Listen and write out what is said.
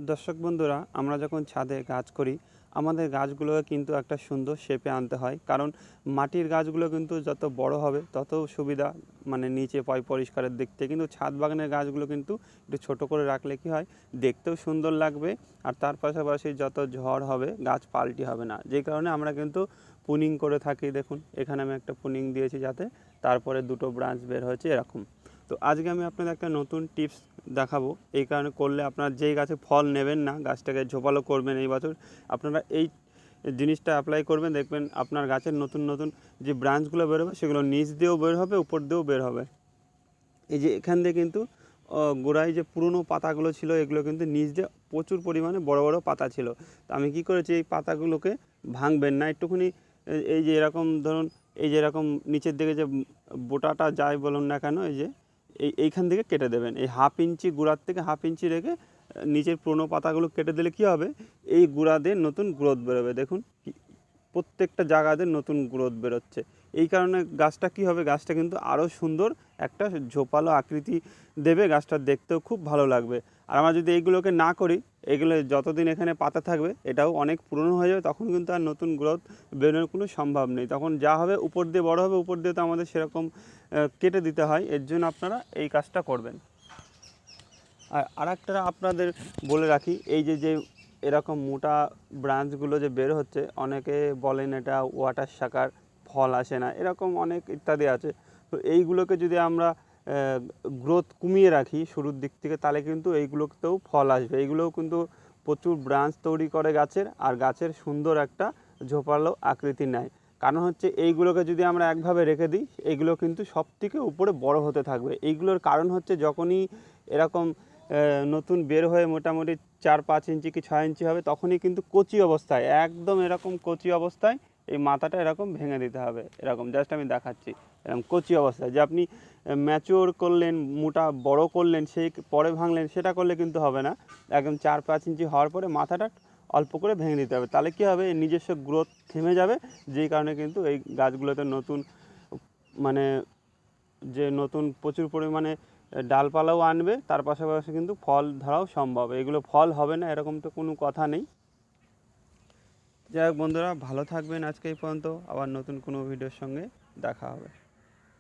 দর্শক বন্ধুরা, আমরা যখন ছাদে গাছ করি আমাদের গাছগুলোকে কিন্তু একটা সুন্দর শেপে আনতে হয়। কারণ মাটির গাছগুলো কিন্তু যত বড় হবে তত সুবিধা, মানে নিচে পরিষ্কারের দিক থেকে। কিন্তু ছাদ বাগানের গাছগুলো কিন্তু একটু ছোটো করে রাখলে কি হয়, দেখতেও সুন্দর লাগবে। আর তার পাশাপাশি যত ঝড় হবে গাছ পাল্টি হবে না, যে কারণে আমরা কিন্তু পুনিং করে থাকি। দেখুন এখানে আমি একটা পুনিং দিয়েছি, যাতে তারপরে দুটো ব্রাঞ্চ বের হয়েছে এরকম। তো আজকে আমি আপনাদের একটা নতুন টিপস দেখাবো। এই কারণে করলে আপনার যেই গাছে ফল নেবেন না, গাছটাকে ঝোপালো করবেন এই বছর, আপনারা এই জিনিসটা অ্যাপ্লাই করবেন, দেখবেন আপনার গাছের নতুন নতুন যে ব্রাঞ্চগুলো বেরোবে সেগুলো নিচ দিয়েও বের হবে, উপর দিয়েও বের হবে। এই যে এখান দিয়ে কিন্তু গোড়ায় যে পুরনো পাতাগুলো ছিল, এগুলো কিন্তু নিচ দিয়ে প্রচুর পরিমাণে বড় বড় পাতা ছিল। তো আমি কী করেছি, এই পাতাগুলোকে ভাঙবেন না, একটুখানি এই যে এরকম ধরুন, এই যে এরকম নিচের দিকে যে বোটাটা যায় বলুন না কেন, এই যে এইখান থেকে কেটে দেবেন। এই হাফ ইঞ্চি গোড়ার থেকে হাফ ইঞ্চি রেখে নিচের পুরনো পাতাগুলো কেটে দিলে কী হবে, এই গোড়াদের নতুন গ্রোথ বেরোবে। দেখুন প্রত্যেকটা জায়গাতে নতুন গ্রোথ বেরোচ্ছে। এই কারণে গাছটা কী হবে, গাছটা কিন্তু আরও সুন্দর একটা ঝোপালো আকৃতি দেবে, গাছটা দেখতেও খুব ভালো লাগবে। আর আমরা যদি এইগুলোকে না করি, এগুলো যতদিন এখানে পাতা থাকবে এটাও অনেক পুরনো হয়ে যাবে, তখন কিন্তু আর নতুন গ্রোথ বেরোনোর কোনো সম্ভব নেই। তখন যা হবে উপর দিয়ে বড় হবে, উপর দিয়ে তো আমাদের সেরকম কেটে দিতে হয়। এর জন্য আপনারা এই কাজটা করবেন। আর আরেকটা আপনাদের বলে রাখি, এই যে যে এরকম মোটা ব্রাঞ্চগুলো যে বের হচ্ছে, অনেকে বলেন এটা ওয়াটার শাকার, ফল আসে না, এরকম অনেক ইত্যাদি আছে। তো এইগুলোকে যদি আমরা গ্রোথ কমিয়ে রাখি শুরুর দিক থেকে, তাহলে কিন্তু এইগুলোতেও ফল আসবে। এইগুলোও কিন্তু প্রচুর ব্রাঞ্চ তৈরি করে গাছের, আর গাছের সুন্দর একটা ঝোপালো আকৃতি নেয়। কারণ হচ্ছে এইগুলোকে যদি আমরা একভাবে রেখে দিই, এইগুলো কিন্তু সব থেকে উপরে বড় হতে থাকবে। এইগুলোর কারণ হচ্ছে যখনই এরকম নতুন বের হয়ে মোটামুটি 4-5 ইঞ্চি কি 6 ইঞ্চি হবে, তখনই কিন্তু কচি অবস্থায়, একদম এরকম কচি অবস্থায় এই মাথাটা এরকম ভেঙে দিতে হবে। এরকম জাস্ট আমি দেখাচ্ছি, এরকম কচি অবস্থায়। যে আপনি ম্যাচিওর করলেন, মোটা বড় করলেন, সেই পরে ভাঙলেন, সেটা করলে কিন্তু হবে না। একদম 4-5 ইঞ্চি হওয়ার পরে মাথাটা অল্প করে ভেঙে দিতে হবে। তাহলে কী হবে, নিজস্ব গ্রোথ থেমে যাবে, যেই কারণে কিন্তু এই গাছগুলোতে নতুন, মানে যে নতুন প্রচুর পরিমাণে ডালপালাও আনবে, তার পাশাপাশি কিন্তু ফল ধরাও সম্ভব। এগুলো ফল হবে না এরকম তো কোনো কথা নেই। যাই হোক বন্ধুরা, ভালো থাকবেন। আজকে এই পর্যন্ত, আবার নতুন কোনো ভিডিওর সঙ্গে দেখা হবে।